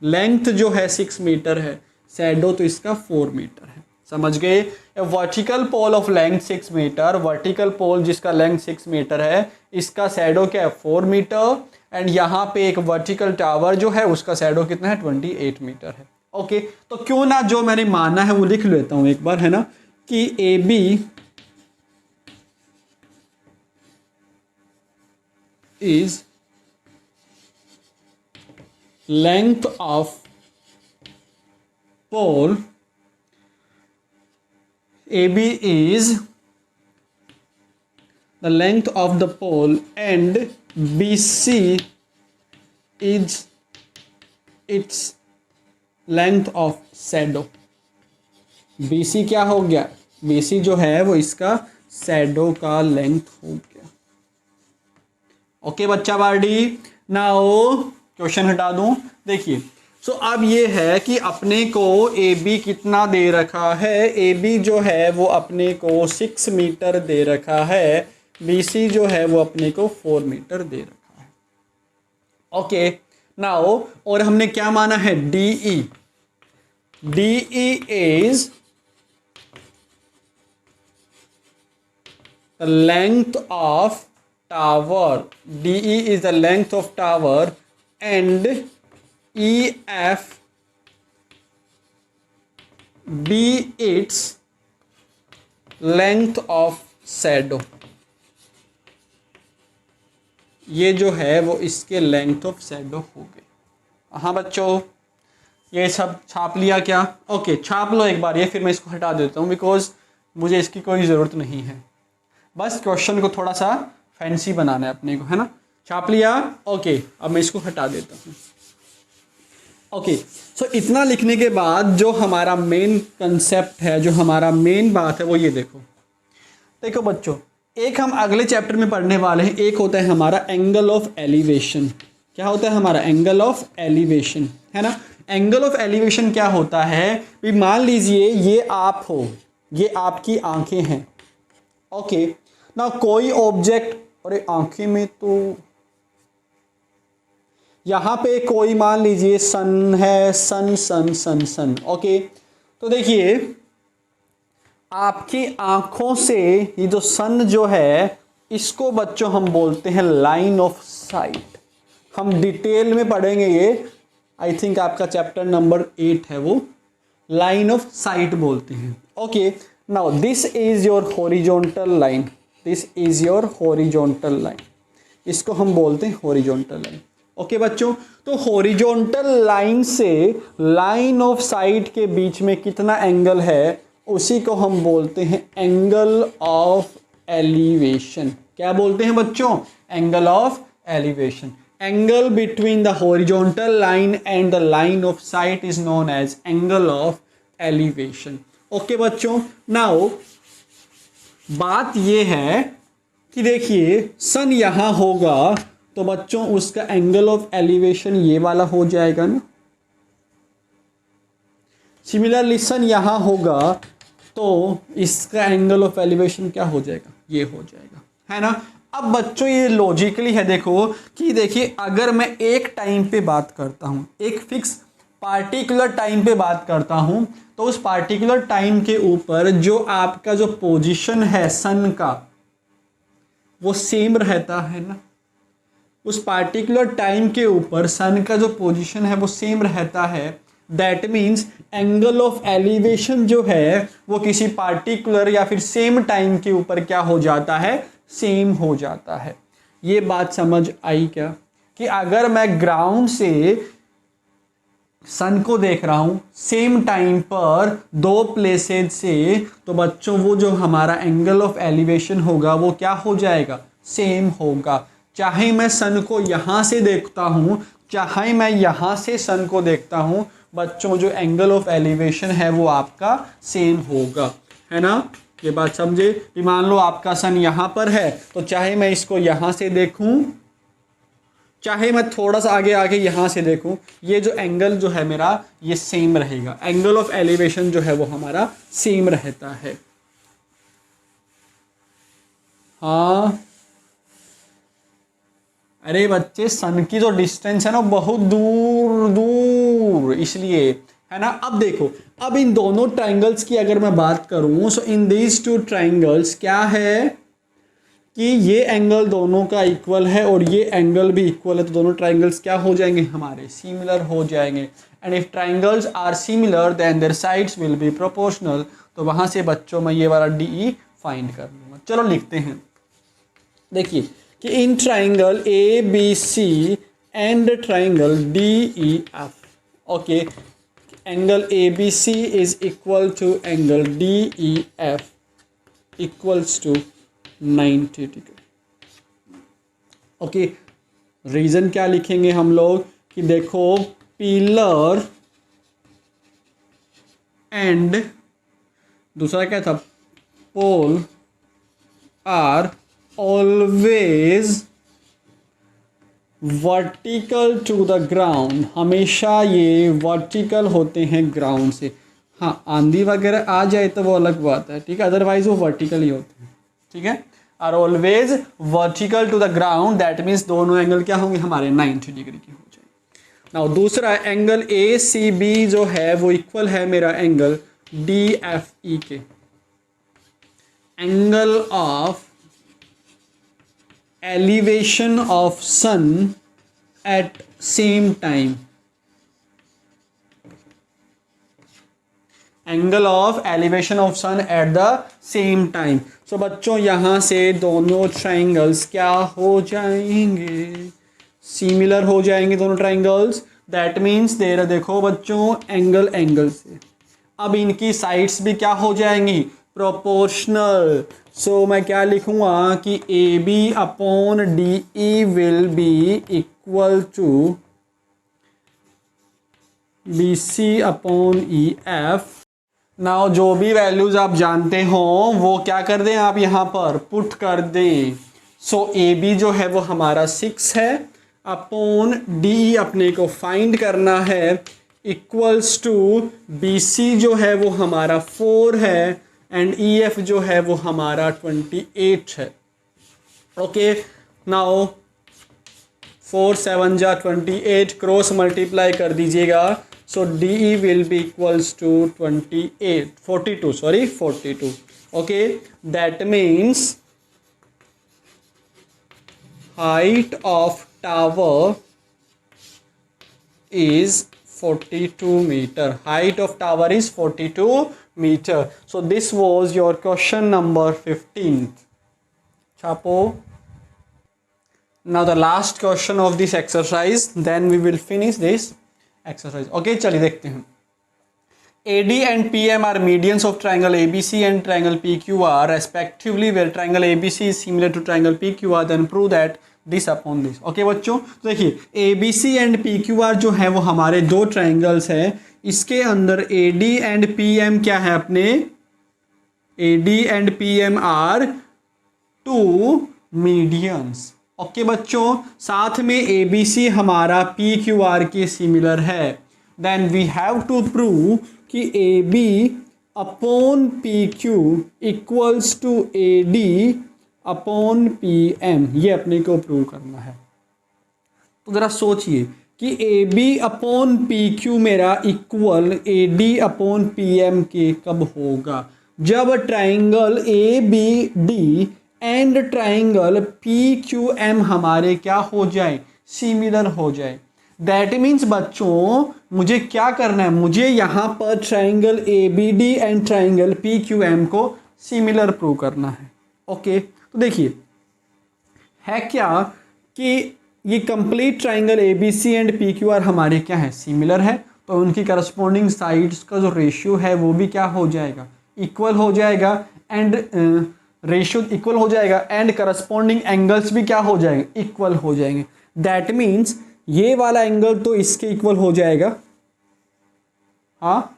लेंथ जो है 6 मीटर है, शैडो तो इसका 4 मीटर है, समझ गए। Vertical pole of length 6 metre, vertical pole जिसका लेंथ 6 मीटर है, इसका शैडो क्या है, 4 मीटर। एंड यहाँ पे एक वर्टिकल टावर जो है उसका शैडो कितना है, 28 मीटर है, ओके। तो क्यों ना जो मैंने माना है वो लिख लेता हूँ एक बार, है ना, कि A B is length of pole, AB is the length of the pole and BC is its length of shadow। BC क्या हो गया, BC जो है वो इसका शैडो का लेंथ हो गया, ओके बच्चा बार्डी। नाउ क्वेश्चन हटा दूं, देखिए अब ये है कि अपने को ए बी कितना दे रखा है, ए बी जो है वो अपने को 6 मीटर दे रखा है, बी सी जो है वो अपने को 4 मीटर दे रखा है, ओके। नाउ और हमने क्या माना है, D E, D E is the length of tower, D E is the length of tower and EF be its length of shadow, ये जो है वो इसके लेंथ ऑफ शैडो हो गए। हाँ बच्चों ये सब छाप लिया क्या, ओके छाप लो एक बार ये, फिर मैं इसको हटा देता हूँ बिकॉज मुझे इसकी कोई ज़रूरत नहीं है, बस क्वेश्चन को थोड़ा सा फैंसी बनाना है अपने को, है ना। छाप लिया, ओके। अब मैं इसको हटा देता हूँ, ओके। इतना लिखने के बाद जो हमारा मेन कंसेप्ट है, जो हमारा मेन बात है वो ये देखो बच्चों, एक हम अगले चैप्टर में पढ़ने वाले हैं, एक होता है हमारा एंगल ऑफ एलिवेशन। क्या होता है हमारा एंगल ऑफ एलिवेशन, है ना। एंगल ऑफ एलिवेशन क्या होता है भी, मान लीजिए ये आप हो, ये आपकी आंखें हैं, ओके ना, कोई ऑब्जेक्ट, अरे आंखें में तो यहाँ पे कोई मान लीजिए सन है, सन सन सन सन, ओके। तो देखिए आपकी आंखों से ये जो सन जो है इसको बच्चों हम बोलते हैं लाइन ऑफ साइट। हम डिटेल में पढ़ेंगे ये, आई थिंक आपका चैप्टर नंबर 8 है वो, लाइन ऑफ साइट बोलते हैं, okay, now this is your horizontal line, this is your horizontal line, इसको हम बोलते हैं हॉरिजॉन्टल लाइन। ओके बच्चों, तो हॉरिजॉन्टल लाइन से लाइन ऑफ साइट के बीच में कितना एंगल है, उसी को हम बोलते हैं एंगल ऑफ एलिवेशन। क्या बोलते हैं बच्चों? Angle of elevation. Angle between the horizontal line and the line of sight is known as angle of elevation. Okay बच्चों, नाउ बात यह है कि देखिए सन यहां होगा तो बच्चों उसका एंगल ऑफ एलिवेशन ये वाला हो जाएगा ना। सिमिलरली सन यहां होगा तो इसका एंगल ऑफ एलिवेशन क्या हो जाएगा? ये हो जाएगा, है ना। अब बच्चों ये लॉजिकली है, देखो कि देखिए अगर मैं एक टाइम पे बात करता हूं, एक फिक्स पार्टिकुलर टाइम पे बात करता हूं, तो उस पार्टिकुलर टाइम के ऊपर जो आपका जो पोजीशन है सन का वो सेम रहता है ना। उस पार्टिकुलर टाइम के ऊपर सन का जो पोजीशन है वो सेम रहता है। That means angle of elevation जो है वो किसी पार्टिकुलर या फिर सेम टाइम के ऊपर क्या हो जाता है? सेम हो जाता है। ये बात समझ आई क्या? कि अगर मैं ग्राउंड से सन को देख रहा हूं सेम टाइम पर दो प्लेसेज से, तो बच्चों वो जो हमारा एंगल ऑफ एलिवेशन होगा वो क्या हो जाएगा? सेम होगा। चाहे मैं सन को यहां से देखता हूं, चाहे मैं यहां से सन को देखता हूं, बच्चों जो एंगल ऑफ एलिवेशन है वो आपका सेम होगा, है ना। ये बात समझे? कि मान लो आपका सन यहां पर है, तो चाहे मैं इसको यहां से देखूं, चाहे मैं थोड़ा सा आगे आगे यहां से देखूं, ये जो एंगल जो है मेरा ये सेम रहेगा। एंगल ऑफ एलिवेशन जो है वो हमारा सेम रहता है। हाँ, अरे बच्चे सन की जो डिस्टेंस है ना बहुत दूर दूर, इसलिए, है ना। अब देखो, अब इन दोनों ट्राइंगल्स की अगर मैं बात करूं, सो इन दीज टू ट्राइंगल्स क्या है कि ये एंगल दोनों का इक्वल है और ये एंगल भी इक्वल है, तो दोनों ट्राइंगल्स क्या हो जाएंगे? हमारे सिमिलर हो जाएंगे। And if triangles are similar then their sides will be proportional. तो वहां से बच्चों मैं ये वाला DE फाइंड कर लूँगा। चलो लिखते हैं। देखिए कि इन triangle ABC and triangle DEF, okay, angle ABC is equal to angle DEF equals to 90 degree. Okay, reason क्या लिखेंगे हम लोग कि देखो पिलर एंड दूसरा क्या था? Pole are always vertical to the ground, हमेशा ये वर्टिकल होते हैं ग्राउंड से। हाँ, आंधी वगैरह आ जाए तो वो अलग बात है, ठीक है, अदरवाइज वो वर्टिकल ही होते हैं, ठीक है। Are always vertical to the ground, that means दोनों एंगल क्या होंगे? हमारे 90 डिग्री के हो जाएंगे। नाउ दूसरा एंगल ACB जो है वो इक्वल है मेरा एंगल DFE के। Angle of elevation of sun at same time, angle of elevation of sun at the same time. So बच्चों यहां से दोनों ट्राइंगल्स क्या हो जाएंगे? सिमिलर हो जाएंगे दोनों ट्राइंगल्स। दैट मीन्स देर, देखो बच्चों एंगल एंगल से, अब इनकी साइड्स भी क्या हो जाएंगी? प्रोपोर्शनल। सो मैं क्या लिखूंगा कि AB upon DE will be equal to BC upon EF। Now जो भी वैल्यूज आप जानते हो वो क्या कर दें आप यहाँ पर पुट कर दें। सो AB जो है वो हमारा 6 है, अपॉन DE अपने को फाइंड करना है, इक्वल्स टू BC जो है वो हमारा 4 है एंड EF जो है वो हमारा 28 है। ओके, नाउ 4 7 जा 28, क्रॉस मल्टीप्लाई कर दीजिएगा। सो DE will be equals to 42. Okay, that means height of tower is 42 meter. Height of tower is 42 meter. So this was your question number 15th. Chapo. Now the last question of this exercise, then we will finish this exercise. Okay, चलिए देखते हैं. AD and PM are medians of triangle ABC and triangle PQR respectively, where triangle ABC is similar to triangle PQR. Then prove that this upon this. Okay बच्चों, तो देखिए ABC and PQR जो है वो हमारे दो ट्राइंगल्स हैं. इसके अंदर AD and PM क्या है अपने? AD and PM are two medians. Okay बच्चों, साथ में ABC हमारा PQR के सिमिलर है. Then we have to prove कि AB upon PQ equals to AD upon PM. ये अपने को प्रूव करना है. तो ज़रा सोचिए कि AB अपॉन PQ मेरा इक्वल AD अपॉन PM के कब होगा? जब triangle ABD and triangle PQM हमारे क्या हो जाए? सिमिलर हो जाए. दैट मीन्स बच्चों मुझे क्या करना है? मुझे यहाँ पर triangle ABD and triangle PQM को सिमिलर प्रूव करना है. ओके, तो देखिए है क्या कि ये complete triangle ABC and PQR हमारे क्या है? सिमिलर है. तो उनकी करस्पॉन्डिंग साइड्स का जो रेशियो है वो भी क्या हो जाएगा? इक्वल हो जाएगा. एंड रेशियो इक्वल हो जाएगा एंड करस्पॉन्डिंग एंगल्स भी क्या हो जाएंगे? इक्वल हो जाएंगे. दैट मीन्स ये वाला एंगल तो इसके इक्वल हो जाएगा. हाँ,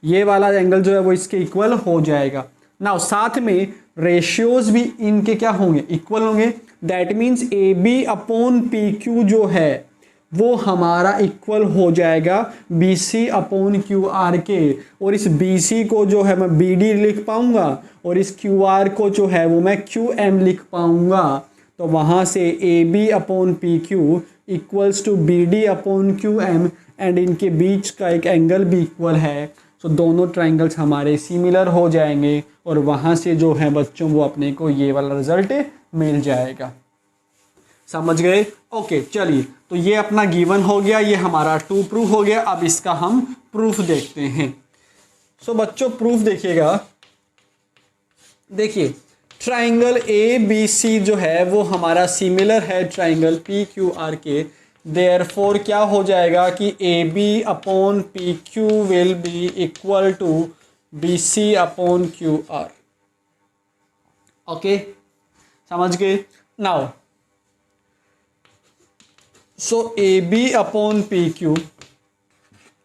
ये वाला एंगल जो है वो इसके इक्वल हो जाएगा. नाउ साथ में रेशियोज भी इनके क्या होंगे? इक्वल होंगे. That means AB upon PQ जो है वो हमारा इक्वल हो जाएगा BC अपॉन QR के. और इस BC को जो है मैं BD लिख पाऊंगा और इस QR को जो है वो मैं QM लिख पाऊंगा. तो वहाँ से AB upon PQ equals to BD upon QM and इनके बीच का एक एंगल भी इक्वल है. तो दोनों ट्राइंगल्स हमारे सिमिलर हो जाएंगे और वहाँ से जो है बच्चों वो अपने को ये वाला रिजल्ट मिल जाएगा. समझ गए? ओके, चलिए तो ये अपना गिवन हो गया. ये हमारा 2 प्रूफ हो गया. अब इसका हम प्रूफ देखते हैं. सो बच्चों प्रूफ देखिएगा. देखिए ट्राइंगल ABC जो है वो हमारा सिमिलर है ट्राइंगल PQR के. देयरफॉर क्या हो जाएगा कि AB upon PQ will be equal to BC upon QR. Okay, समझ गए? Now so AB upon PQ,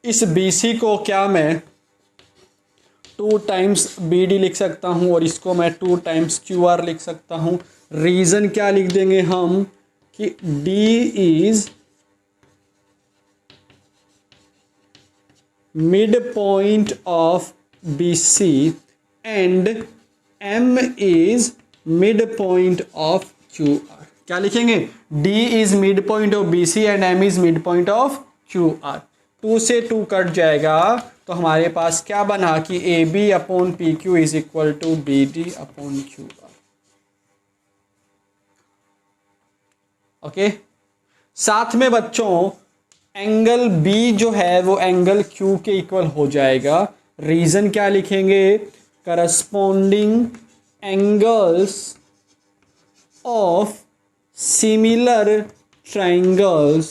इस BC को क्या मैं 2 टाइम्स BD लिख सकता हूँ और इसको मैं 2 टाइम्स QR लिख सकता हूँ. रीज़न क्या लिख देंगे हम कि D is mid point of BC and M is mid point of QR. क्या लिखेंगे? D is mid point of BC and M is mid point of QR. 2 से 2 कट जाएगा तो हमारे पास क्या बना कि AB upon PQ is equal to BD upon QR. Okay, साथ में बच्चों एंगल B जो है वो एंगल Q के इक्वल हो जाएगा. रीजन क्या लिखेंगे? Corresponding angles of similar triangles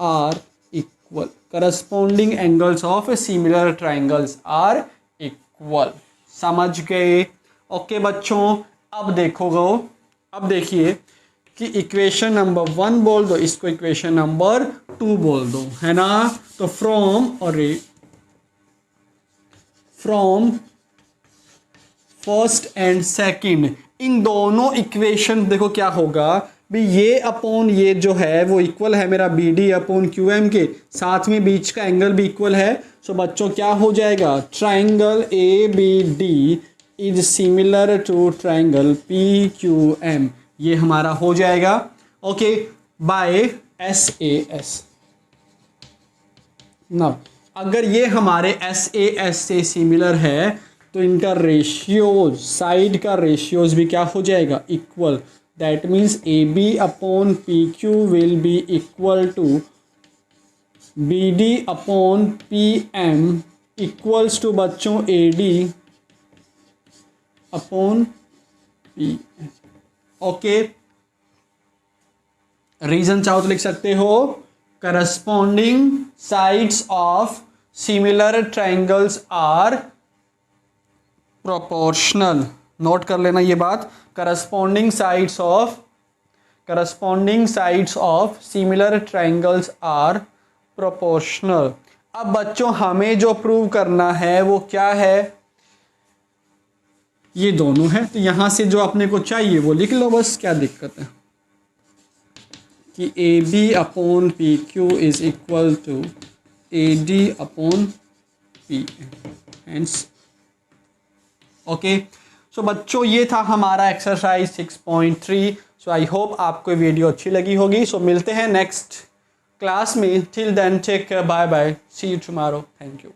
are equal. Corresponding angles of similar triangles are equal. समझ गए? ओके बच्चों, अब देखोगे, अब देखिए कि इक्वेशन नंबर 1 बोल दो, इसको इक्वेशन नंबर 2 बोल दो, है ना. तो from first and second in दोनों इक्वेशन देखो क्या होगा भी. ये अपॉन ये जो है वो इक्वल है मेरा BD अपॉन QM के. साथ में बीच का एंगल भी इक्वल है. सो बच्चों क्या हो जाएगा? Triangle ABD is similar to triangle PQM. ये हमारा हो जाएगा. Okay, by SAS. ना अगर ये हमारे SAS से सिमिलर है तो इनका रेशियोज, साइड का रेशियोज भी क्या हो जाएगा? Equal. That means AB upon PQ will be equal to B D upon P M equals to बच्चों A D upon P. Okay, reason चाहो तो लिख सकते हो, corresponding sides of similar triangles are proportional. Note कर लेना ये बात, corresponding sides of similar triangles are proportional. अब बच्चों हमें जो प्रूव करना है वो क्या है, ये दोनों है, तो यहां से जो अपने को चाहिए वो लिख लो बस, क्या दिक्कत है कि A B upon P Q is equal to A D upon P hence. Okay, so बच्चों ये था हमारा एक्सरसाइज 6.3। सो आई होप आपको वीडियो अच्छी लगी होगी। सो मिलते हैं नेक्स्ट क्लास में, till then take care, bye bye, see you tomorrow, thank you.